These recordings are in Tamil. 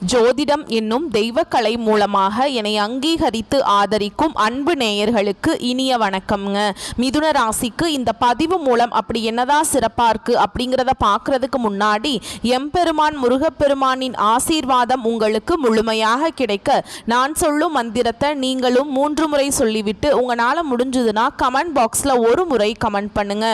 ஜோதிடம் என்னும் தெய்வக்கலை மூலமாக என்னை அங்கீகரித்து ஆதரிக்கும் அன்பு நேயர்களுக்கு இனிய வணக்கம்ங்க. மிதுன ராசிக்கு இந்த பதிவு மூலம் அப்படி என்னதான் சிறப்பாக இருக்குது அப்படிங்கிறத பார்க்குறதுக்கு முன்னாடி எம்பெருமான் முருகப்பெருமானின் ஆசீர்வாதம் உங்களுக்கு முழுமையாக கிடைக்க நான் சொல்லும் மந்திரத்தை நீங்களும் 3 முறை சொல்லிவிட்டு உங்களால் முடிஞ்சதுன்னா கமெண்ட் பாக்ஸில் ஒரு முறை கமெண்ட் பண்ணுங்க.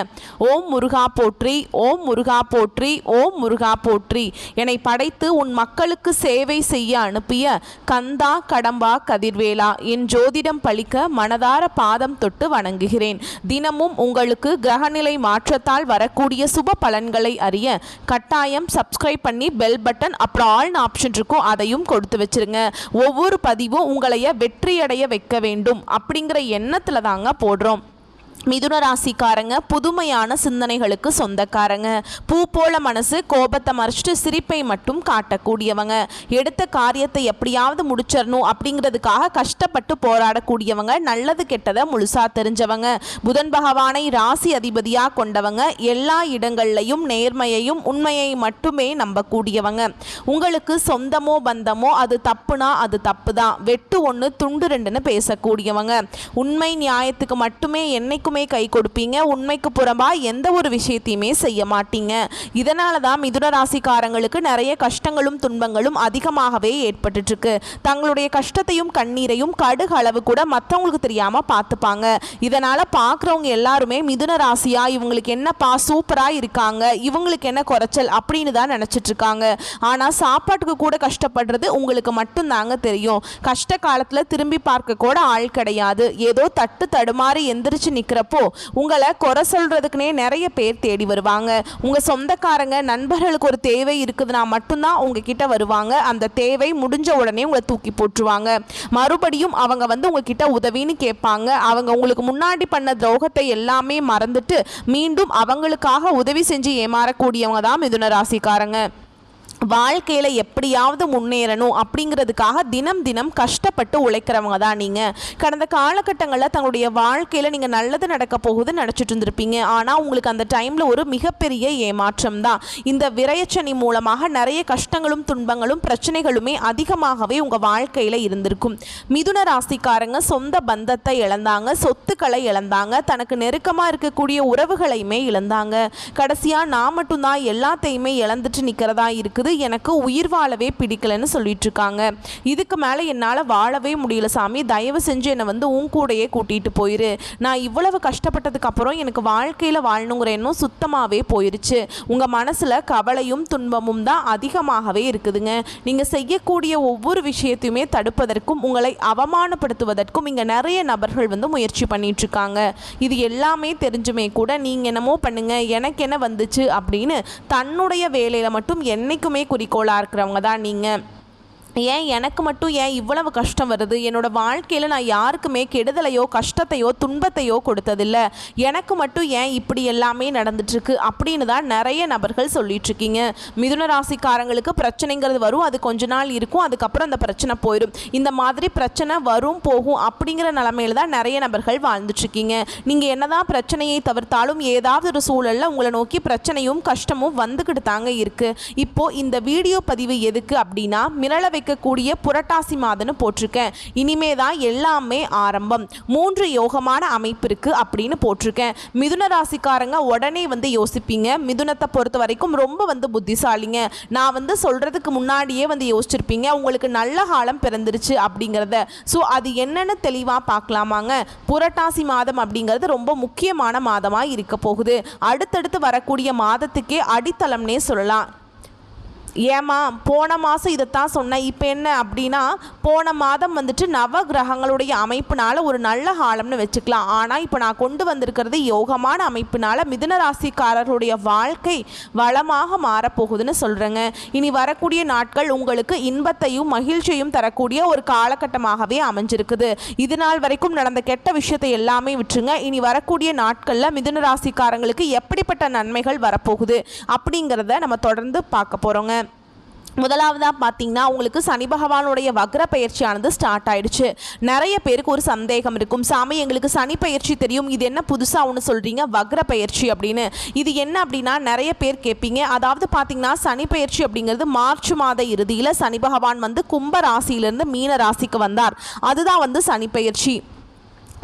ஓம் முருகா போற்றி, ஓம் முருகா போற்றி, ஓம் முருகா போற்றி. என்னை படைத்து உன் மக்களுக்கு சேவை செய்ய அனுப்பிய கந்தா கடம்பா கதிர்வேலா, என் ஜோதிடம் பழிக்க மனதார பாதம் தொட்டு வணங்குகிறேன். தினமும் உங்களுக்கு கிரகநிலை மாற்றத்தால் வரக்கூடிய சுப பலன்களை அறிய கட்டாயம் சப்ஸ்கிரைப் பண்ணி பெல் பட்டன் அப்புறம் ஆல் ஆப்ஷன் இருக்கும், அதையும் கொடுத்து வச்சிருங்க. ஒவ்வொரு பதிவும் உங்களைய வெற்றியடைய வைக்க வேண்டும் அப்படிங்கிற எண்ணத்துல தாங்க போடுறோம். மிதுன ராசிக்காரங்க புதுமையான சிந்தனைகளுக்கு சொந்தக்காரங்க. பூ போல மனசு, கோபத்தை மறைச்சிட்டு சிரிப்பை மட்டும் காட்டக்கூடியவங்க. எடுத்த காரியத்தை எப்படியாவது முடிச்சிடணும் அப்படிங்கிறதுக்காக கஷ்டப்பட்டு போராடக்கூடியவங்க. நல்லது கெட்டதை முழுசா தெரிஞ்சவங்க. புதன் பகவானை ராசி அதிபதியாக கொண்டவங்க. எல்லா இடங்கள்லையும் நேர்மையையும் உண்மையை மட்டுமே நம்பக்கூடியவங்க. உங்களுக்கு சொந்தமோ பந்தமோ அது தப்புனா அது தப்பு தான், வெட்டு ஒன்று துண்டு ரெண்டுன்னு பேசக்கூடியவங்க. உண்மை நியாயத்துக்கு மட்டுமே என்னைக்குமே கை கொடுப்பீங்க. உண்மைக்கு புறம்பா எந்த ஒரு விஷயத்தையுமே செய்ய மாட்டீங்க. இதனால தான் மிதுன ராசிக்காரங்களுக்கு நிறைய கஷ்டங்களும் துன்பங்களும் அதிகமாகவே ஏற்பட்டு இருக்கு. தங்களுடைய கஷ்டத்தையும் கண்ணீரையும் கடுகு அளவு கூட மற்றவங்களுக்கு தெரியாம பார்த்துப்பாங்க. இதனால பார்க்குறவங்க எல்லாருமே மிதுன ராசியா இவங்களுக்கு என்னப்பா சூப்பரா இருக்காங்க, இவங்களுக்கு என்ன குறைச்சல் அப்படின்னு தான் நினைச்சிட்டு இருக்காங்க. ஆனா சாப்பாட்டுக்கு கூட கஷ்டப்படுறது உங்களுக்கு மட்டும்தாங்க தெரியும். கஷ்ட காலத்துல திரும்பி பார்க்க கூட ஆள் கிடையாது. ஏதோ தட்டு தடுமாறி எந்திரிச்சு நிக்கிறப்போ உங்களை குறை சொல்றதுக்குனே நிறைய பேர் தேடி வருவாங்க. உங்க சொந்தக்காரங்க நண்பர்களுக்கு ஒரு தேவை இருக்குதுன்னா மட்டும்தான் உங்ககிட்ட வருவாங்க. அந்த தேவை முடிஞ்ச உடனே உங்களை தூக்கி போட்டுருவாங்க. மறுபடியும் அவங்க உங்ககிட்ட உதவின்னு கேட்பாங்க. அவங்க உங்களுக்கு முன்னாடி பண்ண துரோகத்தை எல்லாமே மறந்துட்டு மீண்டும் அவங்களுக்காக உதவி செஞ்சு ஏமாறக்கூடியவங்க தான் மிதுன ராசிக்காரங்க. வாழ்க்கையில் எப்படியாவது முன்னேறணும் அப்படிங்கிறதுக்காக தினம் தினம் கஷ்டப்பட்டு உழைக்கிறவங்க தான் நீங்கள். கடந்த காலகட்டங்களில் தங்களுடைய வாழ்க்கையில் நீங்கள் நல்லது நடக்க போகுதுன்னு நினச்சிட்டு இருந்திருப்பீங்க. ஆனால் உங்களுக்கு அந்த டைமில் ஒரு மிகப்பெரிய ஏமாற்றம் தான். இந்த விரயச்சனி மூலமாக நிறைய கஷ்டங்களும் துன்பங்களும் பிரச்சனைகளுமே அதிகமாகவே உங்கள் வாழ்க்கையில் இருந்திருக்கும். மிதுன ராசிக்காரங்க சொந்த பந்தத்தை இழந்தாங்க, சொத்துக்களை இழந்தாங்க, தனக்கு நெருக்கமாக இருக்கக்கூடிய உறவுகளையுமே இழந்தாங்க. கடைசியாக நான் மட்டும்தான் எல்லாத்தையுமே இழந்துட்டு நிற்கிறதா இருக்குது, எனக்கு உயிர் வாழவே பிடிக்கலன்னு சொல்லிட்டு இருக்காங்க. இதுக்கு மேலே என்னால் வாழவே முடியல சாமி, தயவு செஞ்சு என்னை உன் கூடையே கூட்டிகிட்டு போயிரு. நான் இவ்வளவு கஷ்டப்பட்டதுக்கு அப்புறம் எனக்கு வாழ்க்கையில் வாழணுங்கிற எண்ணம் சுத்தமாகவே போயிருச்சு. உங்கள் மனசில் கவலையும் துன்பமும் தான் அதிகமாகவே இருக்குதுங்க. நீங்கள் செய்யக்கூடிய ஒவ்வொரு விஷயத்தையுமே தடுப்பதற்கும் உங்களை அவமானப்படுத்துவதற்கும் இங்கே நிறைய நபர்கள் முயற்சி பண்ணிட்டு இருக்காங்க. இது எல்லாமே தெரிஞ்சுமே கூட நீங்கள் என்னமோ பண்ணுங்க, எனக்கு என்ன வந்துச்சு அப்படின்னு தன்னுடைய வேலையில் மட்டும் என்னைக்குமே குறிக்கோளாக இருக்கிறவங்க தான் நீங்கள். ஏன் எனக்கு மட்டும் ஏன் இவ்வளவு கஷ்டம் வருது, என்னோட வாழ்க்கையில் நான் யாருக்குமே கெடுதலையோ கஷ்டத்தையோ துன்பத்தையோ கொடுத்ததில்லை, எனக்கு மட்டும் ஏன் இப்படி எல்லாமே நடந்துட்டுருக்கு அப்படின்னு தான் நிறைய நபர்கள் சொல்லிட்டு இருக்கீங்க. மிதுன ராசிக்காரங்களுக்கு பிரச்சனைங்கிறது வரும், அது கொஞ்ச நாள் இருக்கும், அதுக்கப்புறம் அந்த பிரச்சனை போயிடும். இந்த மாதிரி பிரச்சனை வரும் போகும் அப்படிங்கிற நிலைமையில தான் நிறைய நபர்கள் வாழ்ந்துட்டுருக்கீங்க. நீங்கள் என்னதான் பிரச்சனையை தவிர்த்தாலும் ஏதாவது ஒரு சூழலில் உங்களை நோக்கி பிரச்சனையும் கஷ்டமும் வந்துக்கிட்டு தாங்க இருக்குது. இப்போது இந்த வீடியோ பதிவு எதுக்கு அப்படின்னா, மிரள கூடிய புரட்டாசி மாதம்னு போட்டிருக்கேன். இனிமே தான் எல்லாமே ஆரம்பம். 3 யோகமான அமைப்பு இருக்கு அப்படின்னு போட்டிருக்கேன். மிதுன ராசிக்காரங்க உடனே யோசிப்பீங்க, மிதுனத்தை பொறுத்த வரைக்கும் ரொம்ப புத்திசாலிங்க, நான் சொல்றதுக்கு முன்னாடியே யோசிச்சிருப்பீங்க உங்களுக்கு நல்ல காலம் பிறந்துருச்சு அப்படிங்கிறத. ஸோ அது என்னன்னு தெளிவாக பார்க்கலாமாங்க. புரட்டாசி மாதம் அப்படிங்கிறது ரொம்ப முக்கியமான மாதமாக இருக்க போகுது. அடுத்தடுத்து வரக்கூடிய மாதத்துக்கே அடித்தளம்னே சொல்லலாம். ஏமா போன மாதம் இதைத்தான் சொன்னேன், இப்போ என்ன அப்படின்னா போன மாதம் நவ கிரகங்களுடைய அமைப்பினால ஒரு நல்ல காலம்னு வச்சுக்கலாம். ஆனால் இப்போ நான் கொண்டு வந்திருக்கிறது யோகமான அமைப்பினால மிதுன ராசிக்காரர்களுடைய வாழ்க்கை வளமாக மாறப்போகுதுன்னு சொல்கிறேங்க. இனி வரக்கூடிய நாட்கள் உங்களுக்கு இன்பத்தையும் மகிழ்ச்சியையும் தரக்கூடிய ஒரு காலகட்டமாகவே அமைஞ்சிருக்குது. இது நாள் வரைக்கும் நடந்த கெட்ட விஷயத்தை எல்லாமே விட்டுருங்க. இனி வரக்கூடிய நாட்களில் மிதுன ராசிக்காரங்களுக்கு எப்படிப்பட்ட நன்மைகள் வரப்போகுது அப்படிங்கிறத நம்ம தொடர்ந்து பார்க்க போகிறோங்க. முதலாவதாக பார்த்தீங்கன்னா உங்களுக்கு சனி பகவானுடைய வக்ர பயிற்சியானது ஸ்டார்ட் ஆயிடுச்சு. நிறைய பேருக்கு ஒரு சந்தேகம் இருக்கும், சாமி எங்களுக்கு சனி பயிற்சி தெரியும், இது என்ன புதுசாக ஒன்று சொல்கிறீங்க வக்ர பயிற்சி அப்படின்னு. இது என்ன அப்படின்னா நிறைய பேர் கேட்பீங்க. அதாவது பார்த்தீங்கன்னா சனி பயிற்சி அப்படிங்கிறது மார்ச் மாத இறுதியில் சனி பகவான் வந்து கும்ப ராசியிலிருந்து மீன ராசிக்கு வந்தார். அதுதான் வந்து சனி பயிற்சி.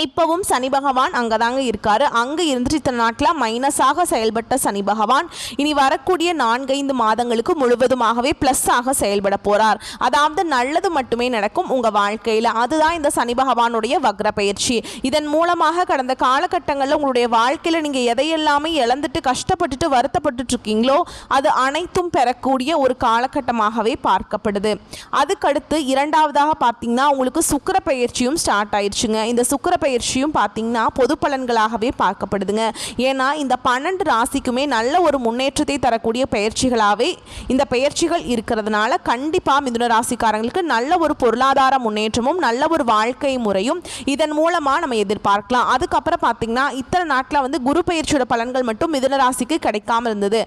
இப்போவும் சனி பகவான் அங்கே தாங்க இருக்கார். அங்கே இருந்துட்டு இத்தனை நாட்டில் மைனஸாக செயல்பட்ட சனி பகவான் இனி வரக்கூடிய 4-5 மாதங்களுக்கு முழுவதுமாகவே ப்ளஸ்ஸாக செயல்பட போகிறார். அதாவது நல்லது மட்டுமே நடக்கும் உங்கள் வாழ்க்கையில். அதுதான் இந்த சனி பகவானுடைய வக்ர பயிற்சி. இதன் மூலமாக கடந்த காலகட்டங்களில் உங்களுடைய வாழ்க்கையில் நீங்கள் எதையெல்லாமே இழந்துட்டு கஷ்டப்பட்டுட்டு வருத்தப்பட்டு இருக்கீங்களோ அது அனைத்தும் பெறக்கூடிய ஒரு காலகட்டமாகவே பார்க்கப்படுது. அதுக்கடுத்து இரண்டாவதாக பார்த்தீங்கன்னா உங்களுக்கு சுக்கிர பயிற்சியும் ஸ்டார்ட் ஆயிடுச்சுங்க. இந்த சுக்கிர பயிற்சியும் பார்த்தீங்கன்னா பொது பலன்களாகவே பார்க்கப்படுதுங்க. ஏன்னா இந்த 12 ராசிக்குமே நல்ல ஒரு முன்னேற்றத்தை தரக்கூடிய பயிற்சிகளாகவே இந்த பயிற்சிகள் இருக்கிறதுனால கண்டிப்பாக மிதுன ராசிக்காரங்களுக்கு நல்ல ஒரு பொருளாதார முன்னேற்றமும் நல்ல ஒரு வாழ்க்கை முறையும் இதன் மூலமாக நம்ம எதிர்பார்க்கலாம். அதுக்கப்புறம் பார்த்தீங்கன்னா இத்தனை நாட்டில் வந்து குரு பயிற்சியோட பலன்கள் மட்டும் மிதுன ராசிக்கு கிடைக்காம இருந்தது.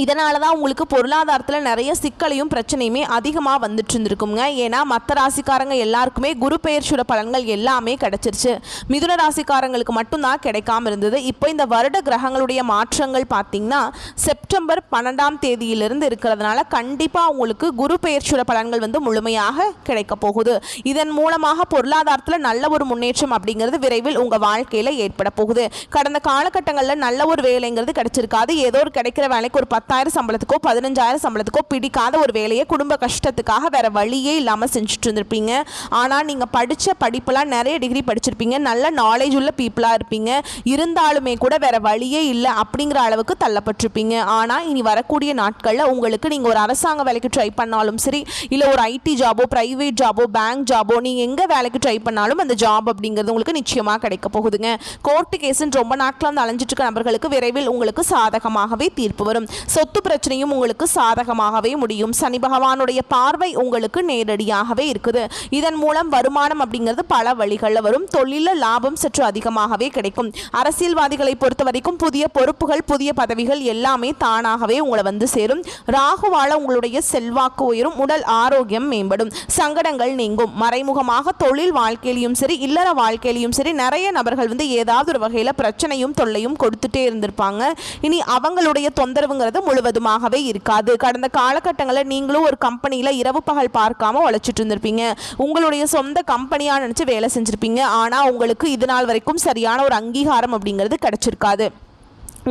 இதனால தான் உங்களுக்கு பொருளாதாரத்தில் நிறைய சிக்கலையும் பிரச்சனையுமே அதிகமாக வந்துட்டு இருந்திருக்குங்க. ஏன்னா மற்ற ராசிக்காரங்க எல்லாருக்குமே குரு பெயர்ச்சியோட பலன்கள் எல்லாமே கிடைச்சிருச்சு. மிதுன ராசிக்காரங்களுக்கு மட்டும்தான் கிடைக்காம இருந்தது. இப்போ இந்த வருட கிரகங்களுடைய மாற்றங்கள் பார்த்திங்கன்னா செப்டம்பர் 12ஆம் தேதியிலிருந்து இருக்கிறதுனால கண்டிப்பாக உங்களுக்கு குரு பெயர்ச்சியோட பலன்கள் வந்து முழுமையாக கிடைக்க போகுது. இதன் மூலமாக பொருளாதாரத்தில் நல்ல ஒரு முன்னேற்றம் அப்படிங்கிறது விரைவில் உங்கள் வாழ்க்கையில் ஏற்பட போகுது. கடந்த காலகட்டங்களில் நல்ல ஒரு வேலைங்கிறது கிடைச்சிருக்காது. ஏதோ ஒரு கிடைக்கிற வேலைக்கு ஒரு 10,000 சம்பளத்துக்கோ 15,000 சம்பளத்துக்கோ பிடிக்காத ஒரு வேலையை குடும்ப கஷ்டத்துக்காக வேற வழியே இல்லாமல் செஞ்சுட்டு இருந்திருப்பீங்க. ஆனால் நீங்கள் படித்த படிப்பெல்லாம் நிறைய டிகிரி படிச்சிருப்பீங்க, நல்ல நாலேஜ் உள்ள பீப்புளாக இருப்பீங்க. இருந்தாலுமே கூட வேற வழியே இல்லை அப்படிங்கிற அளவுக்கு தள்ளப்பட்டிருப்பீங்க. ஆனால் இனி வரக்கூடிய நாட்களில் உங்களுக்கு நீங்கள் ஒரு அரசாங்க வேலைக்கு ட்ரை பண்ணாலும் சரி, இல்லை ஒரு ஐடி ஜாபோ ப்ரைவேட் ஜாபோ பேங்க் ஜாபோ நீங்கள் எங்கே வேலைக்கு ட்ரை பண்ணாலும் அந்த ஜாப் அப்படிங்கிறது உங்களுக்கு நிச்சயமாக கிடைக்க போகுதுங்க. கோர்ட்டு கேஸுன்னு ரொம்ப நாட்கள் வந்து அலைஞ்சிட்டு இருக்க நபர்களுக்கு விரைவில் உங்களுக்கு சாதகமாகவே தீர்ப்பு வரும். சொத்து பிரச்சனையும் உங்களுக்கு சாதகமாகவே முடியும். சனி பகவானுடைய பார்வை உங்களுக்கு நேரடியாகவே இருக்குது. இதன் மூலம் வருமானம் அப்படிங்கிறது பல வழிகளில் வரும். தொழிலில் லாபம் சற்று அதிகமாகவே கிடைக்கும். அரசியல்வாதிகளை பொறுத்த வரைக்கும் புதிய பொறுப்புகள் புதிய பதவிகள் எல்லாமே தானாகவே உங்களை வந்து சேரும். ராகுவால உங்களுடைய செல்வாக்கு உயரும். உடல் ஆரோக்கியம் மேம்படும். சங்கடங்கள் நீங்கும். மறைமுகமாக தொழில் வாழ்க்கையிலையும் சரி இல்லற வாழ்க்கையிலையும் சரி நிறைய நபர்கள் வந்து ஏதாவது ஒரு வகையில் பிரச்சனையும் தொல்லையும் கொடுத்துட்டே இருந்திருப்பாங்க. இனி அவங்களுடைய தொந்தரவுங்கிறது முழுவதுமாகவே இருக்காது. கடந்த காலகட்டங்களில் நீங்களும் ஒரு கம்பெனியில் இரவு பகல் பார்க்காம உழைச்சிட்டு இருந்திருப்பீங்க. உங்களுடைய சொந்த கம்பெனியாக நினச்சி வேலை செஞ்சுருப்பீங்க. ஆனால் உங்களுக்கு இது நாள் வரைக்கும் சரியான ஒரு அங்கீகாரம் அப்படிங்கிறது கிடைச்சிருக்காது.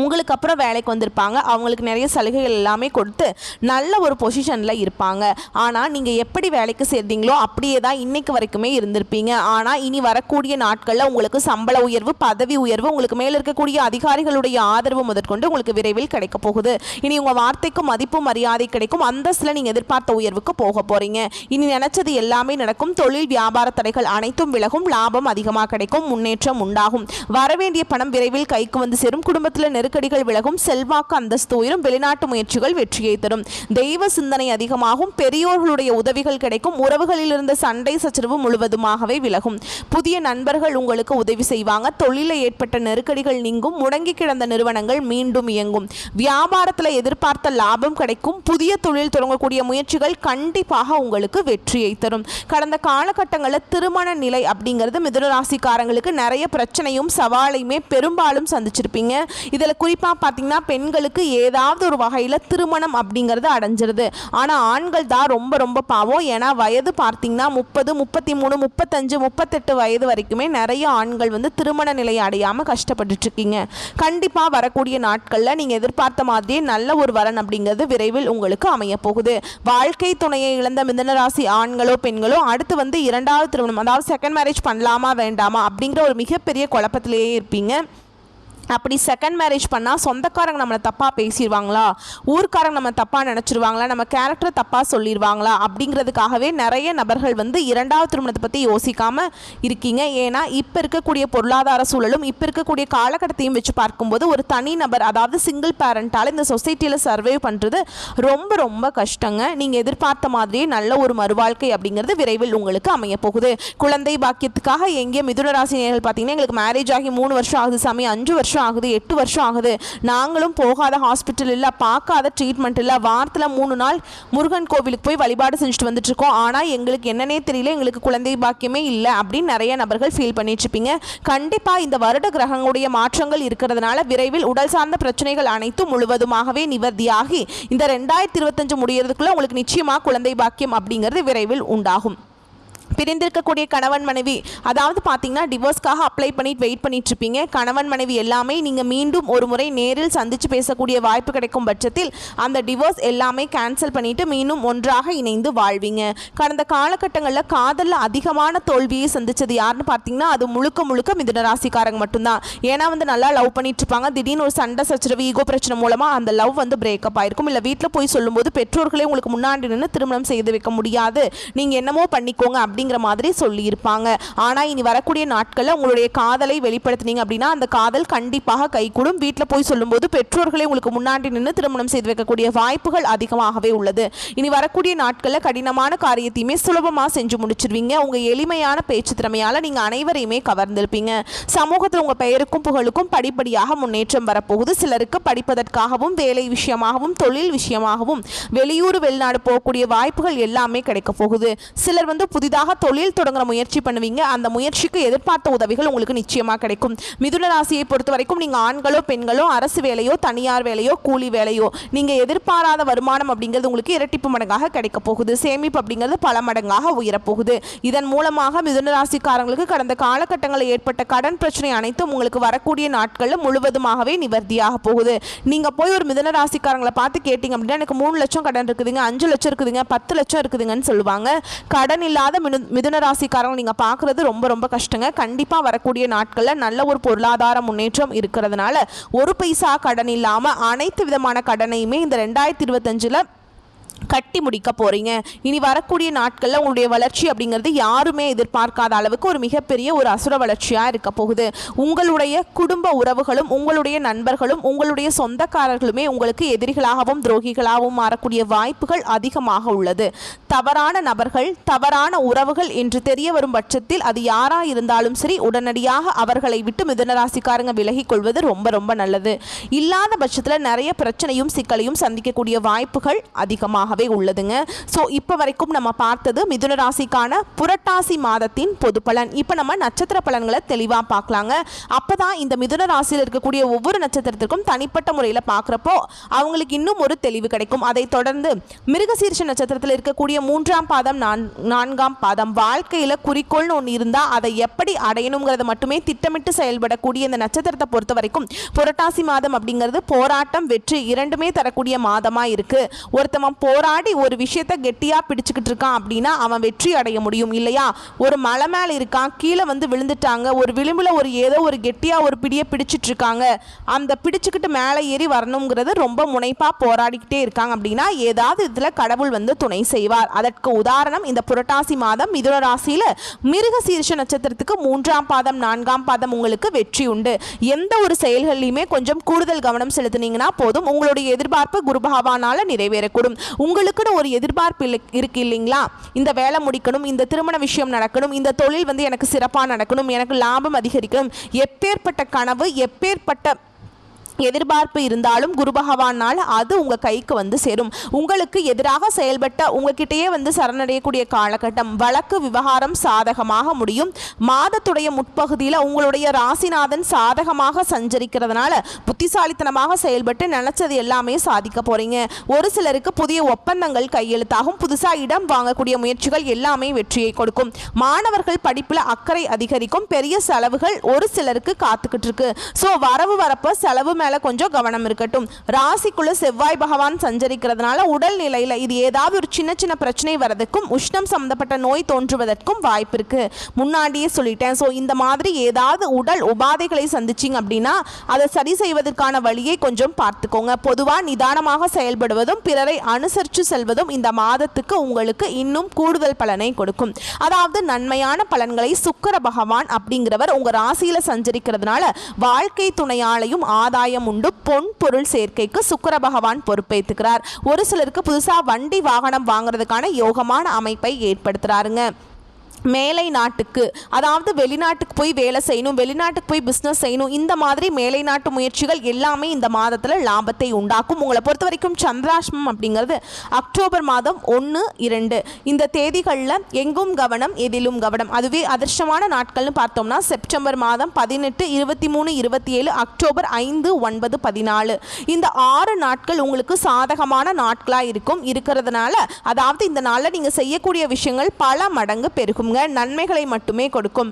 உங்களுக்கு அப்புறம் வேலைக்கு வந்திருப்பாங்க. அவங்களுக்கு நிறைய சலுகைகள் எல்லாமே கொடுத்து நல்ல ஒரு பொசிஷனில் இருப்பாங்க. ஆனால் நீங்கள் எப்படி வேலைக்கு சேர்ந்தீங்களோ அப்படியே தான் இன்றைக்கு வரைக்குமே இருந்திருப்பீங்க. ஆனால் இனி வரக்கூடிய நாட்களில் உங்களுக்கு சம்பள உயர்வு பதவி உயர்வு உங்களுக்கு மேலே இருக்கக்கூடிய அதிகாரிகளுடைய ஆதரவு முதற்கொண்டு உங்களுக்கு விரைவில் கிடைக்க போகுது. இனி உங்கள் வார்த்தைக்கு மதிப்பு மரியாதை கிடைக்கும். அந்தஸ்தில் நீங்கள் எதிர்பார்த்த உயர்வுக்கு போக போகிறீங்க. இனி நினச்சது எல்லாமே நடக்கும். தொழில் வியாபார தடைகள் அனைத்தும் விலகும். லாபம் அதிகமாக கிடைக்கும். முன்னேற்றம் உண்டாகும். வரவேண்டிய பணம் விரைவில் கைக்கு வந்து சேரும். குடும்பத்தில் நெருக்கடிகள் விலகும். செல்வாக்கு அந்தஸ்து உயரும். வெளிநாட்டு முயற்சிகள் வெற்றியை தரும். தெய்வ சிந்தனை அதிகமாகும். பெரியோர்களுடைய உதவிகள் கிடைக்கும். உறவுகளில் இருந்த சண்டை சச்சரவு முழுவதுமாகவே விலகும். புதிய நண்பர்கள் உங்களுக்கு உதவி செய்வாங்க. தொழிலில் ஏற்பட்ட நெருக்கடிகள் நீங்கும். முடங்கி கிடந்த நிறுவனங்கள் மீண்டும் இயங்கும். வியாபாரத்தில் எதிர்பார்த்த லாபம் கிடைக்கும். புதிய தொழில் தொடங்கக்கூடிய முயற்சிகள் கண்டிப்பாக உங்களுக்கு வெற்றியை தரும். கடந்த காலகட்டங்களில் திருமண நிலை அப்படிங்கிறது மிதுன ராசிக்காரங்களுக்கு நிறைய பிரச்சனையும் சவாலையுமே பெரும்பாலும் சந்திச்சிருப்பீங்க. இதில் குறிப்பாக பார்த்தீங்கன்னா பெண்களுக்கு ஏதாவது ஒரு வகையில் திருமணம் அப்படிங்கிறது அடைஞ்சிருது. ஆனால் ஆண்கள் தான் ரொம்ப ரொம்ப பாவம். ஏன்னா வயது பார்த்தீங்கன்னா 30, 33, 35, 38 வயது வரைக்குமே நிறைய ஆண்கள் வந்து திருமண நிலையை அடையாமல் கஷ்டப்பட்டுட்டு இருக்கீங்க. கண்டிப்பாக வரக்கூடிய நாட்களில் நீங்கள் எதிர்பார்த்த மாதிரியே நல்ல ஒரு வரன் அப்படிங்கிறது விரைவில் உங்களுக்கு அமைய போகுது. வாழ்க்கை துணையை இழந்த மிதுன ராசி ஆண்களோ பெண்களோ அடுத்து வந்து 2வது திருமணம் அதாவது செகண்ட் மேரேஜ் பண்ணலாமா வேண்டாமா அப்படிங்கிற ஒரு மிகப்பெரிய குழப்பத்திலேயே இருப்பீங்க. அப்படி செகண்ட் மேரேஜ் பண்ணால் சொந்தக்காரங்க நம்மளை தப்பாக பேசிடுவாங்களா, ஊர்க்காரங்க நம்ம தப்பாக நினச்சிருவாங்களா, நம்ம கேரக்டரை தப்பாக சொல்லிடுவாங்களா அப்படிங்கிறதுக்காகவே நிறைய நபர்கள் வந்து 2வது திருமணத்தை பற்றி யோசிக்காமல் இருக்கீங்க. ஏன்னா இப்போ இருக்கக்கூடிய பொருளாதார சூழலும் இப்போ இருக்கக்கூடிய காலகட்டத்தையும் வச்சு பார்க்கும்போது ஒரு தனி நபர் அதாவது சிங்கிள் பேரண்டால் இந்த சொசைட்டியில் சர்வே பண்ணுறது ரொம்ப ரொம்ப கஷ்டங்க. நீங்கள் எதிர்பார்த்த மாதிரியே நல்ல ஒரு மறுவாழ்க்கை அப்படிங்கிறது விரைவில் உங்களுக்கு அமைய போகுது. குழந்தை பாக்கியத்துக்காக எங்கே மிதுன ராசி நேயர்கள் பார்த்தீங்கன்னா எங்களுக்கு மேரேஜ் ஆகி 3 வருஷம் ஆகுது சாமி, 5 வருஷம் வருஷம் ஆகுது, 8 வருஷம் ஆகுது, நாங்களும் போகாத ஹாஸ்பிட்டல் இல்லை, பார்க்காத ட்ரீட்மெண்ட் இல்லை, வாரத்தில் 3 நாள் முருகன் கோவிலுக்கு போய் வழிபாடு செஞ்சுட்டு வந்துட்டு இருக்கோம், ஆனால் எங்களுக்கு என்னன்னே தெரியல, எங்களுக்கு குழந்தை பாக்கியமே இல்லை அப்படின்னு நிறைய நபர்கள் ஃபீல் பண்ணிட்டு இருப்பீங்க. கண்டிப்பாக இந்த வருட கிரகங்களுடைய மாற்றங்கள் இருக்கிறதுனால விரைவில் உடல் சார்ந்த பிரச்சனைகள் அனைத்தும் முழுவதுமாகவே நிவர்த்தியாகி இந்த 2025 முடியறதுக்குள்ள உங்களுக்கு நிச்சயமாக குழந்தை பாக்கியம் அப்படிங்கிறது விரைவில் உண்டாகும். பிரிந்திருக்கக்கூடிய கணவன் மனைவி, அதாவது பார்த்தீங்கன்னா டிவோர்ஸ்க்காக அப்ளை பண்ணிட்டு வெயிட் பண்ணிட்டு இருப்பீங்க. கணவன் மனைவி எல்லாமே நீங்கள் மீண்டும் ஒரு முறை நேரில் சந்தித்து பேசக்கூடிய வாய்ப்பு கிடைக்கும் பட்சத்தில் அந்த டிவோர்ஸ் எல்லாமே கேன்சல் பண்ணிட்டு மீண்டும் ஒன்றாக இணைந்து வாழ்வீங்க. கடந்த காலகட்டங்களில் காதலில் அதிகமான தோல்வியை சந்தித்தது யாருன்னு பார்த்தீங்கன்னா அது முழுக்க முழுக்க மிதுன ராசிக்காரங்க மட்டும்தான். ஏன்னா நல்லா லவ் பண்ணிட்டு இருப்பாங்க, திடீர்னு ஒரு சண்டை சச்சரவு ஈகோ பிரச்சனை மூலமாக அந்த லவ் பிரேக்கப் ஆயிருக்கும். இல்லை வீட்டில் போய் சொல்லும்போது பெற்றோர்களே உங்களுக்கு முன்னாடி நின்று திருமணம் செய்து வைக்க முடியாது, நீங்கள் என்னமோ பண்ணிக்கோங்க அப்படிங்கிற மாதிரி சொல்லியிருப்பாங்க. ஆனால் இனி வரக்கூடிய நாட்களில் உங்களுடைய காதலை வெளிப்படுத்தினீங்க அப்படின்னா அந்த காதல் கண்டிப்பாக கைகூடும். வீட்டில் போய் சொல்லும்போது பெற்றோர்களே உங்களுக்கு முன்னாடி நின்று திருமணம் செய்து வைக்கக்கூடிய வாய்ப்புகள் அதிகமாகவே உள்ளது. இனி வரக்கூடிய நாட்களில் கடினமான காரியத்தையுமே சுலபமாக செஞ்சு முடிச்சிருவீங்க. உங்கள் எளிமையான பேச்சு திறமையால் நீங்கள் அனைவரையுமே கவர்ந்திருப்பீங்க. சமூகத்தில் உங்கள் பெயருக்கும் புகழுக்கும் படிப்படியாக முன்னேற்றம் வரப்போகுது. சிலருக்கு படிப்பதற்காகவும் வேலை விஷயமாகவும் தொழில் விஷயமாகவும் வெளியூர் வெளிநாடு போகக்கூடிய வாய்ப்புகள் எல்லாமே கிடைக்க போகுது. சிலர் புதிதாக தொழில் தொடங்குற முயற்சி பண்ணுவீங்க. அந்த முயற்சிக்கு எதிர்பார்த்த உதவிகள் உங்களுக்கு நிச்சயமாக கிடைக்கும். மிதுன ராசியை பொறுத்த வரைக்கும் நீங்கள் ஆண்களோ பெண்களோ அரசு வேலையோ தனியார் வேலையோ கூலி வேலையோ நீங்கள் எதிர்பாராத வருமானம் அப்படிங்கிறது உங்களுக்கு இரட்டிப்பு மடங்காக கிடைக்க போகுது. சேமிப்பு அப்படிங்கிறது பல மடங்காக உயரப்போகுது. இதன் மூலமாக மிதுன ராசிக்காரங்களுக்கு கடந்த காலகட்டங்களில் ஏற்பட்ட கடன் பிரச்சனை அனைத்தும் உங்களுக்கு வரக்கூடிய நாட்களில் முழுவதுமாகவே நிவர்த்தியாக போகுது. நீங்கள் போய் ஒரு மிதுன ராசிக்காரங்களை பார்த்து கேட்டீங்க அப்படின்னா எனக்கு 3 லட்சம் கடன் இருக்குதுங்க, 5 லட்சம் இருக்குதுங்க, 10 லட்சம் இருக்குதுங்கன்னு சொல்லுவாங்க. கடன் இல்லாத மிதுன ராசிக்காரங்க நீங்கள் பார்க்குறது ரொம்ப ரொம்ப கஷ்டங்க. கண்டிப்பாக வரக்கூடிய நாட்களில் நல்ல ஒரு பொருளாதார முன்னேற்றம் இருக்கிறதுனால ஒரு பைசா கடன் இல்லாமல் அனைத்து விதமான கடனையுமே இந்த 2025 கட்டி முடிக்க போகிறீங்க. இனி வரக்கூடிய நாட்களில் உங்களுடைய வளர்ச்சி அப்படிங்கிறது யாருமே எதிர்பார்க்காத அளவுக்கு ஒரு மிகப்பெரிய ஒரு அசுர வளர்ச்சியாக இருக்க போகுது. உங்களுடைய குடும்ப உறவுகளும் உங்களுடைய நண்பர்களும் உங்களுடைய சொந்தக்காரர்களுமே உங்களுக்கு எதிரிகளாகவும் துரோகிகளாகவும் மாறக்கூடிய வாய்ப்புகள் அதிகமாக உள்ளது. தவறான நபர்கள் தவறான உறவுகள் என்று தெரிய வரும் பட்சத்தில் அது யாராக இருந்தாலும் சரி உடனடியாக அவர்களை விட்டு மிதுன ராசிக்காரங்க விலகி கொள்வது ரொம்ப ரொம்ப நல்லது. இல்லாத பட்சத்தில் நிறைய பிரச்சனையும் சிக்கலையும் சந்திக்கக்கூடிய வாய்ப்புகள் அதிகமாக உள்ளதுங்க. சோ இப்போ வரைக்கும் நம்ம பார்த்தது மிதுன ராசிக்கான புரட்டாசி மாதத்தின் பொது பலன். இப்போ நம்ம நட்சத்திர பலன்களை தெளிவா பார்க்கலாங்க. அப்பதான் இந்த மிதுன ராசியில் இருக்கக்கூடிய ஒவ்வொரு நட்சத்திரத்திற்கும் தனிப்பட்ட முறையில் பார்க்குறப்போ அவங்களுக்கு இன்னும் ஒரு தெளிவு கிடைக்கும். அதை தொடர்ந்து மிருகசீரிஷ நட்சத்திரத்தில் இருக்கக்கூடிய 3ஆம் பாதம் 4ஆம் பாதம் வாழ்க்கையில் குறிக்கோள்னு ஒன்று இருந்தால் அதை எப்படி அடையணுங்கிறத மட்டுமே திட்டமிட்டு செயல்படக்கூடிய இந்த நட்சத்திரத்தை பொறுத்த வரைக்கும் புரட்டாசி மாதம் அப்படிங்கிறது போராட்டம் வெற்றி இரண்டுமே தரக்கூடிய மாதமா இருக்கு. ஒருத்தவன் போராடி ஒரு விஷயத்தை கெட்டியா பிடிச்சுக்கிட்டு இருக்கான் அப்படின்னா அவன் வெற்றி அடைய முடியும் இல்லையா? ஒரு மலை மேல இருக்கான், கீழே விழுந்துட்டாங்க, ஒரு விளிம்புல ஏதோ ஒரு கெட்டியா ஒரு பிடியை பிடிச்சிட்டு இருக்காங்க, அந்த பிடிச்சுக்கிட்டு மேலே ஏறி வரணுங்கிறது ரொம்ப முனைப்பா போராடிக்கிட்டே இருக்காங்க அப்படின்னா ஏதாவது இதுல கடவுள் துணை செய்வார். அதற்கு உதாரணம் இந்த புரட்டாசி மாதம் மிதுன ராசியில மிருகசீரிஷ நட்சத்திரத்துக்கு 3ஆம் பாதம் 4ஆம் பாதம் உங்களுக்கு வெற்றி உண்டு. எந்த ஒரு செயல்களிலுமே கொஞ்சம் கூடுதல் கவனம் செலுத்தினீங்கன்னா போதும், உங்களுடைய எதிர்பார்ப்பு குரு பகவானால நிறைவேறக்கூடும். உங்களுக்குன்னு ஒரு எதிர்பார்ப்பு இருக்கு இல்லைங்களா? இந்த வேலை முடிக்கணும், இந்த திருமண விஷயம் நடக்கணும், இந்த தொழில் எனக்கு சிறப்பாக நடக்கணும், எனக்கு லாபம் அதிகரிக்கணும், எப்பேற்பட்ட கனவு எப்பேற்பட்ட எதிர்பார்ப்பு இருந்தாலும் குரு பகவானால் அது உங்க கைக்கு சேரும். உங்களுக்கு எதிராக செயல்பட்ட உங்ககிட்டயே சரணடையக்கூடிய காலகட்டம். வழக்கு விவகாரம் சாதகமாக முடியும். மாதத்துடைய முற்பகுதியில் உங்களுடைய ராசிநாதன் சாதகமாக சஞ்சரிக்கிறதுனால புத்திசாலித்தனமாக செயல்பட்டு நினைச்சது எல்லாமே சாதிக்க போறீங்க. ஒரு சிலருக்கு புதிய ஒப்பந்தங்கள் கையெழுத்தாகும். புதுசா இடம் வாங்கக்கூடிய முயற்சிகள் எல்லாமே வெற்றியை கொடுக்கும். மாணவர்கள் படிப்புல அக்கறை அதிகரிக்கும். பெரிய செலவுகள் ஒரு சிலருக்கு காத்துக்கிட்டு இருக்கு. சோ வரவு வரப்ப செலவு மேல கொஞ்சம் கவனம் இருக்கட்டும். ராசிக்குள்ள செவ்வாய் பகவான் சஞ்சரிக்கிறதுனால உடல் நிலையில இது ஏதாவது ஒரு சின்ன சின்ன பிரச்சனை வரதுக்கும் உஷ்ணம் சம்பந்தப்பட்ட நோய் தோன்றுவதற்கும் வாய்ப்பு இருக்கு. முன்னாடியே சொல்லிட்டேன். சோ இந்த மாதிரி ஏதாவது உடல் உபாதைகளை சந்திச்சிங்க அப்படின்னா அதை சரி செய்வதற்கான வழியை கொஞ்சம் பார்த்துக்கோங்க. பொதுவா நிதானமாக செயல்படுவதும் பிறரை அனுசரித்து செல்வதும் இந்த மாதத்துக்கு உங்களுக்கு இன்னும் கூடுதல் பலனை கொடுக்கும். அதாவது நன்மையான பலன்களை சுக்கிர பகவான் அப்படிங்கிறவர் உங்க ராசியில சஞ்சரிக்கிறதுனால வாழ்க்கை துணையாளையும் ஆதாயம் உண்டு. பொன் பொருள் சேர்க்கைக்கு சுக்கிர பகவான் பொறுப்பேற்றுக்கிறார். ஒரு சிலருக்கு புதுசா வண்டி வாகனம் வாங்குறதுக்கான யோகமான அமைப்பை ஏற்படுத்துறாருங்க. மேலை நாட்டுக்கு, அதாவது வெளிநாட்டுக்கு போய் வேலை செய்யணும், வெளிநாட்டுக்கு போய் பிஸ்னஸ் செய்யணும், இந்த மாதிரி மேலை நாட்டு முயற்சிகள் எல்லாமே இந்த மாதத்தில் லாபத்தை உண்டாக்கும். உங்களை பொறுத்த வரைக்கும் சந்திராஷ்டமம் அப்படிங்கிறது அக்டோபர் மாதம் 1, 2 இந்த தேதிகளில் எங்கும் கவனம் எதிலும் கவனம். அதுவே அதிர்ஷ்டமான நாட்கள்னு பார்த்தோம்னா செப்டம்பர் மாதம் 18, 23, 27, அக்டோபர் 5, 9, 14 இந்த 6 நாட்கள் உங்களுக்கு சாதகமான நாட்களாக இருக்கிறதுனால, அதாவது இந்த நாளில் நீங்கள் செய்யக்கூடிய விஷயங்கள் பல மடங்கு பெருகும், நன்மைகளை மட்டுமே கொடுக்கும்.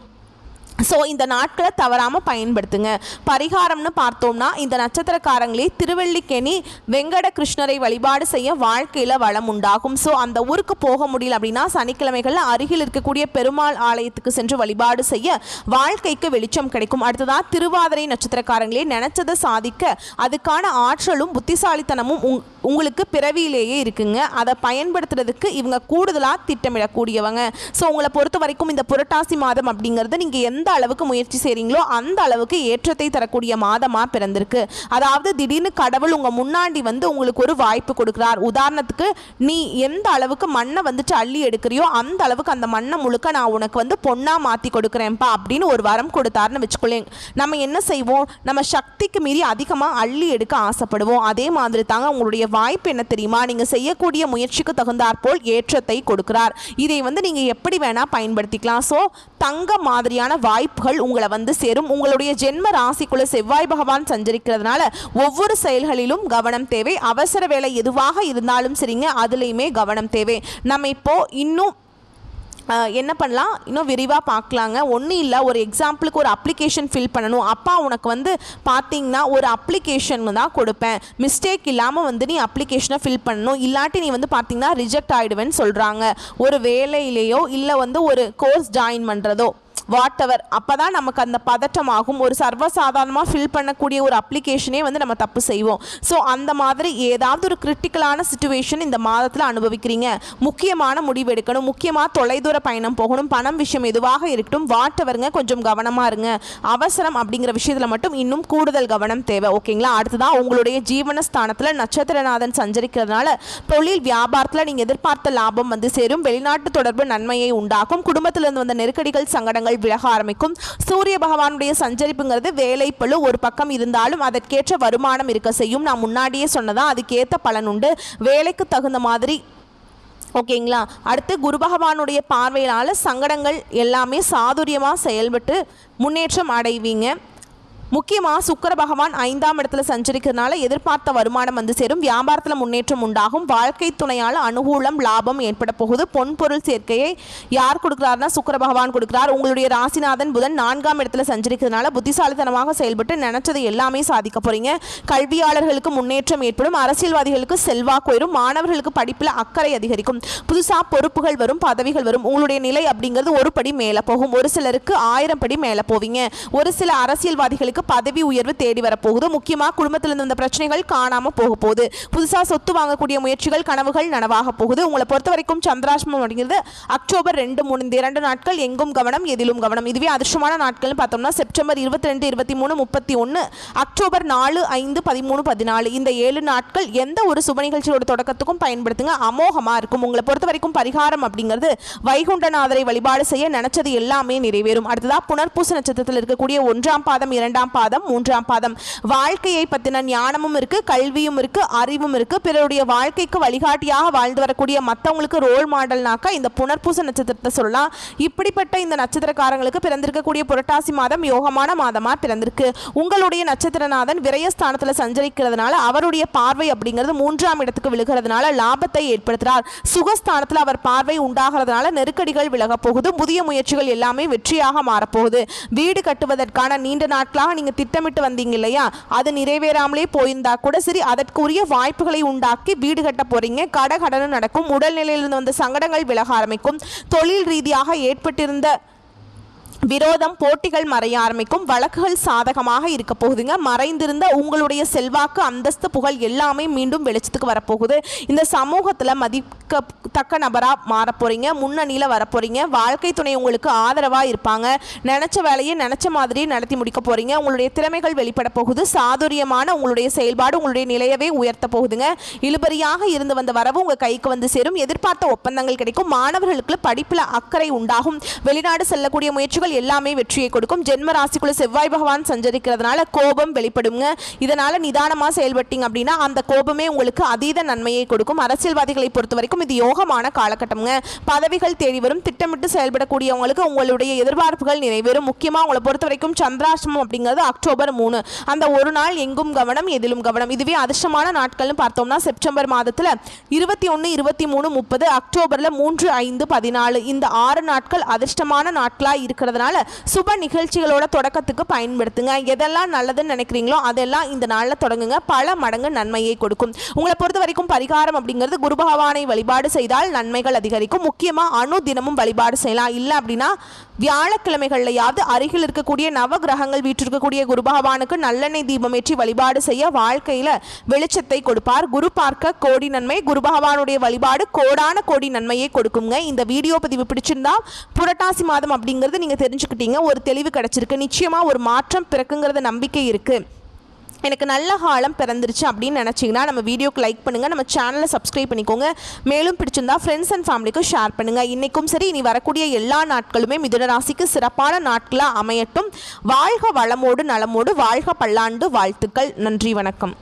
ஸோ இந்த நாட்களை தவறாமல் பயன்படுத்துங்க. பரிகாரம்னு பார்த்தோம்னா இந்த நட்சத்திரக்காரங்களே திருவல்லிக்கேணி வெங்கட கிருஷ்ணரை வழிபாடு செய்ய வாழ்க்கையில் வளம் உண்டாகும். ஸோ அந்த ஊருக்கு போக முடியல அப்படின்னா சனிக்கிழமைகளில் அருகில் இருக்கக்கூடிய பெருமாள் ஆலயத்துக்கு சென்று வழிபாடு செய்ய வாழ்க்கைக்கு வெளிச்சம் கிடைக்கும். அடுத்ததாக திருவாதிரை நட்சத்திரக்காரங்களே நினைச்சதை சாதிக்க அதுக்கான ஆற்றலும் புத்திசாலித்தனமும் உங்களுக்கு பிறவியிலேயே இருக்குங்க. அதை பயன்படுத்துறதுக்கு இவங்க கூடுதலாக திட்டமிடக்கூடியவங்க. ஸோ உங்களை பொறுத்த வரைக்கும் இந்த புரட்டாசி மாதம் அப்படிங்கிறது நீங்கள் எந்த அளவுக்கு முயற்சி செய்றீங்களோ அந்த அளவுக்கு ஏற்றத்தை தரக்கூடிய மாதமா பிறந்திருக்கு. அதாவது திடீர்னு கடவுள் உங்க முன்னாடி வந்து உங்களுக்கு ஒரு வாய்ப்பு கொடுக்கிறார். உதாரணத்துக்கு நீ எந்த அளவுக்கு மண்ணை வந்துட்டு அள்ளி எடுக்கிறியோ அந்த அளவுக்கு அந்த மண்ணை முழுக்க நான் உனக்கு வந்து பொண்ணா மாத்தி கொடுக்குறேன்ப்பா அப்படின்னு ஒரு வரம் கொடுத்தாருன்னு வச்சுக்கொள்ளேன். நம்ம என்ன செய்வோம், நம்ம சக்திக்கு மீறி அதிகமாக அள்ளி எடுக்க ஆசைப்படுவோம். அதே மாதிரி தாங்க உங்களுடைய வாய்ப்பு என்ன தெரியுமா, நீங்க செய்யக்கூடிய முயற்சிக்கு தகுந்தாற்போல் ஏற்றத்தை கொடுக்கிறார். இதை வந்து நீங்க எப்படி வேணா பயன்படுத்திக்கலாம். ஸோ தங்க மாதிரியான வாய்ப்புகள் உங்களை வந்து சேரும். உங்களுடைய ஜென்ம ராசிக்குள்ள செவ்வாய் பகவான் சஞ்சரிக்கிறதுனால ஒவ்வொரு செயல்களிலும் கவனம் தேவை. அவசர வேலை எதுவாக இருந்தாலும் சரிங்க, அதுலேயுமே கவனம் தேவை. நம்ம இப்போ இன்னும் என்ன பண்ணலாம், இன்னும் விரிவாக பார்க்கலாங்க. ஒன்றும் இல்லை, ஒரு எக்ஸாம்பிளுக்கு ஒரு அப்ளிகேஷன் ஃபில் பண்ணணும். அப்பா உனக்கு வந்து பார்த்தீங்கன்னா ஒரு அப்ளிகேஷன் தான் கொடுப்பேன், மிஸ்டேக் இல்லாமல் வந்து நீ அப்ளிகேஷனை ஃபில் பண்ணணும், இல்லாட்டி நீ வந்து பார்த்தீங்கன்னா ரிஜெக்ட் ஆகிடுவேன்னு சொல்கிறாங்க. ஒரு வேலையிலேயோ இல்லை வந்து ஒரு கோர்ஸ் ஜாயின் பண்ணுறதோ வாட் எவர், அப்போ தான் நமக்கு அந்த பதட்டமாகும். ஒரு சர்வசாதாரணமாக ஃபில் பண்ணக்கூடிய ஒரு அப்ளிகேஷனே வந்து நம்ம தப்பு செய்வோம். ஸோ அந்த மாதிரி ஏதாவது ஒரு கிரிட்டிக்கலான சிச்சுவேஷன் இந்த மாதத்தில் அனுபவிக்கிறீங்க, முக்கியமான முடிவு எடுக்கணும், முக்கியமாக தொலைதூர பயணம் போகணும், பணம் விஷயம் எதுவாக இருக்கட்டும், வாட் எவருங்க, கொஞ்சம் கவனமாக இருங்க. அவசரம் அப்படிங்கிற விஷயத்தில் மட்டும் இன்னும் கூடுதல் கவனம் தேவை. ஓகேங்களா. அடுத்ததான் உங்களுடைய ஜீவனஸ்தானத்தில் நட்சத்திரநாதன் சஞ்சரிக்கிறதுனால தொழில் வியாபாரத்தில் நீங்கள் எதிர்பார்த்த லாபம் வந்து சேரும். வெளிநாட்டு தொடர்பு நன்மையை உண்டாக்கும். குடும்பத்திலிருந்து வந்த நெருக்கடிகள் சங்கடங்கள் விலக ஆரம்பிக்கும். சூரிய பகவானுடைய சஞ்சரிப்புங்கிறது வேலை பளு ஒரு பக்கம் இருந்தாலும் அதற்கேற்ற வருமானம் இருக்க செய்யும். நான் முன்னாடியே சொன்னதா அதுக்கேற்ற பலன் உண்டு, வேலைக்கு தகுந்த மாதிரி. ஓகேங்களா. அடுத்து குரு பகவானுடைய பார்வையினால சங்கடங்கள் எல்லாமே சாதுரியமாக செயல்பட்டு முன்னேற்றம் அடைவீங்க. முக்கியமாக சுக்கிர பகவான் 5ஆம் இடத்துல சஞ்சரிக்கிறதுனால எதிர்பார்த்த வருமானம் வந்து சேரும். வியாபாரத்தில் முன்னேற்றம் உண்டாகும். வாழ்க்கை துணையால் அனுகூலம் லாபம் ஏற்பட போகுது. பொன்பொருள் சேர்க்கையை யார் கொடுக்குறாருன்னா சுக்கிர பகவான் கொடுக்குறார். உங்களுடைய ராசிநாதன் புதன் 4ஆம் இடத்துல சஞ்சரிக்கிறதுனால புத்திசாலித்தனமாக செயல்பட்டு நினைச்சதை எல்லாமே சாதிக்க போறீங்க. கல்வியாளர்களுக்கு முன்னேற்றம் ஏற்படும். அரசியல்வாதிகளுக்கு செல்வாக்கு உயரும். மாணவர்களுக்கு படிப்பில் அக்கறை அதிகரிக்கும். புதுசாக பொறுப்புகள் வரும், பதவிகள் வரும். உங்களுடைய நிலை அப்படிங்கிறது ஒரு படி மேலே போகும். ஒரு சிலருக்கு 1000 படி மேலே போவீங்க. ஒரு சில அரசியல்வாதிகளுக்கு பதவி உயர்வு தேடி வரப்போகுது. முக்கியமாக குடும்பத்திலிருந்து வந்த பிரச்சனைகள் காணாம போக போகுது. புதுசாக சொத்து வாங்கக்கூடிய முயற்சிகள் கனவுகள் நனவாக போகுது. உங்களை பொறுத்த வரைக்கும் சந்திராஷ்டமம் அப்படிங்கிறது அக்டோபர் 2, 3 இந்த 2 நாட்கள் எங்கும் கவனம் எதிலும் கவனம். இதுவே அதிர்ஷ்டமான நாட்கள் பார்த்தோம்னா செப்டம்பர் 22, 23, 31, அக்டோபர் 4, 5, 13, 14 இந்த 7 நாட்கள் எந்த ஒரு சுப நிகழ்ச்சியோட தொடக்கத்துக்கும் பயன்படுத்துங்க, அமோகமா இருக்கும். உங்களை பொறுத்த வரைக்கும் பரிகாரம் அப்படிங்கிறது வைகுண்டநாதரை வழிபாடு செய்ய நினைச்சது எல்லாமே நிறைவேறும். அடுத்ததா புனர்பூச நட்சத்திரத்தில் இருக்கக்கூடிய 1ஆம் பாதம், 2ஆம் பாதம், 3ஆம் பாதம். வாழ்க்கையை பத்தின ஞானமும் இருக்கு, கல்வியும் இருக்கு, அறிவும் இருக்கு. பிறருடைய வாழ்க்கைக்கு வழிகாட்டியாக வாழ்ந்து வரக்கூடிய மற்றவங்களுக்கு ரோல் மாடல்னாக்கா இந்த புனர்பூச நட்சத்திரத்தை சொல்லலாம். இப்படிப்பட்ட இந்த நட்சத்திரக்காரங்களுக்கு பிறந்திருக்கக்கூடிய புரட்டாசி மாதம் யோகமான மாதமா பிறந்திருக்கு. உங்களுடைய நட்சத்திரநாதன் விரயஸ்தானத்தில் சஞ்சரிக்கிறதுனால அவருடைய பார்வை அப்படிங்கிறது 3ஆம் இடத்துக்கு விழுகிறதுனால லாபத்தை ஏற்படுத்துகிறார். சுகஸ்தானத்தில் அவர் பார்வை உண்டாகிறதுனால நெருக்கடிகள் விலக போகுது. புதிய முயற்சிகள் எல்லாமே வெற்றியாக மாறப்போகுது. வீடு கட்டுவதற்கான நீண்ட நாட்களாக நீங்க திட்டமிட்டு வந்தீங்க இல்லையா, அது நிறைவேறாமலே போயிருந்தா கூட சரி, அதற்குரிய வாய்ப்புகளை உண்டாக்கி வீடு கட்ட போறீங்க. கடன் நடக்கும். உடல்நிலையிலிருந்து வந்த சங்கடங்கள் விலக ஆரம்பிக்கும். தொழில் ரீதியாக ஏற்பட்டிருந்த விரோதம் போட்டிகள் மறைய ஆரம்பிக்கும். வழக்குகள் சாதகமாக இருக்க போகுதுங்க. மறைந்திருந்த உங்களுடைய செல்வாக்கு அந்தஸ்து புகழ் எல்லாமே மீண்டும் வெளிச்சத்துக்கு வரப்போகுது. இந்த சமூகத்தில் மதிக்கத்தக்க நபராக மாற போறீங்க. முன்னணியில் வரப்போறீங்க. வாழ்க்கை துணை உங்களுக்கு ஆதரவாக இருப்பாங்க. நினைச்ச வேலையை நினைச்ச மாதிரியே நடத்தி முடிக்க போறீங்க. உங்களுடைய திறமைகள் வெளிப்பட போகுது. சாதுரியமான உங்களுடைய செயல்பாடு உங்களுடைய நிலையவே உயர்த்த போகுதுங்க. இழுபறியாக இருந்து வந்த வரவு உங்க கைக்கு வந்து சேரும். எதிர்பார்த்த ஒப்பந்தங்கள் கிடைக்கும். மாணவர்களுக்கு படிப்பில் அக்கறை உண்டாகும். வெளிநாடு செல்லக்கூடிய முயற்சிகள் எல்லாமே வெற்றியை கொடுக்கும். ஜென்ம ராசிக்குள்ள செவ்வாய் பகவான் சஞ்சரிக்கிறதுனால கோபம் வெளிப்படுங்க. இதனால நிதானமா செயல்பட்டீங்க அப்படின்னா அந்த கோபமே உங்களுக்கு அதீத நன்மையை கொடுக்கும். அரசியல்வாதிகளை பொறுத்த வரைக்கும் இது யோகமான காலகட்டம்ங்க. பதவிகள் தேடி வரும். திட்டமிட்டு செயல்படக்கூடியவங்களுக்கு உங்களுடைய எதிர்பார்ப்புகள் நிறைவேறும். முக்கியமா உங்களை பொறுத்த வரைக்கும் சந்திராஷ்டமம் அப்படிங்கிறது அக்டோபர் 3. அந்த ஒரு நாள் எங்கும் கவனம் எதிலும் கவனம். இதுவே அதிர்ஷ்டமான நாட்கள்னு பார்த்தோம்னா செப்டம்பர் மாதத்துல 21, 23, 30, அக்டோபர்ல 3, 5, 14 இந்த 6 நாட்கள் அதிர்ஷ்டமான நாட்களா இருக்கிறதுனால சுப நிகழ்ச்சிகளோட தொடக்கத்துக்கு பயன்படுத்துங்க. எதெல்லாம் நல்லதுன்னு நினைக்கிறீங்களோ அதெல்லாம் இந்த நாளில் தொடங்குங்க. பல மடங்கு நன்மையை கொடுக்கும். உங்களை பொறுத்த வரைக்கும் பரிகாரம் அப்படிங்கிறது குரு பகவானை வழிபாடு செய்தால் நன்மைகள் அதிகரிக்கும். முக்கியமா அணு தினமும் வழிபாடு செய்யலாம். இல்லை அப்படின்னா வியாழக்கிழமைகள்லையாவது அருகில் இருக்கக்கூடிய நவ கிரகங்கள் வீற்றிருக்கக்கூடிய குரு பகவானுக்கு நல்லெண்ணெய் தீபம் ஏற்றி வழிபாடு செய்ய வாழ்க்கையில வெளிச்சத்தை கொடுப்பார். குரு பார்க்க கோடி நன்மை. குரு பகவானுடைய வழிபாடு கோடான கோடி நன்மையை கொடுக்குங்க. இந்த வீடியோ பதிவு பிடிச்சிருந்தா புரட்டாசி மாதம் அப்படிங்கிறது நீங்க தெரிஞ்சுக்கிட்டீங்க. ஒரு தெளிவு கிடைச்சிருக்கு. நிச்சயமா ஒரு மாற்றம் பிறக்குங்கிறத நம்பிக்கை இருக்கு. எனக்கு நல்ல காலம் பிறந்துருச்சு அப்படின்னு நினச்சிங்கன்னா நம்ம வீடியோக்கு லைக் பண்ணுங்கள். நம்ம சேனலை சப்ஸ்கிரைப் பண்ணிக்கோங்க. மேலும் பிடிச்சிருந்தா ஃப்ரெண்ட்ஸ் அண்ட் ஃபேமிலிக்கு ஷேர் பண்ணுங்கள். இன்றைக்கும் சரி இனி வரக்கூடிய எல்லா நாட்களுமே மிதுன ராசிக்கு சிறப்பான நாட்களாக அமையட்டும். வாழ்க வளமோடு நலமோடு வாழ்க பல்லாண்டு வாழ்த்துக்கள். நன்றி, வணக்கம்.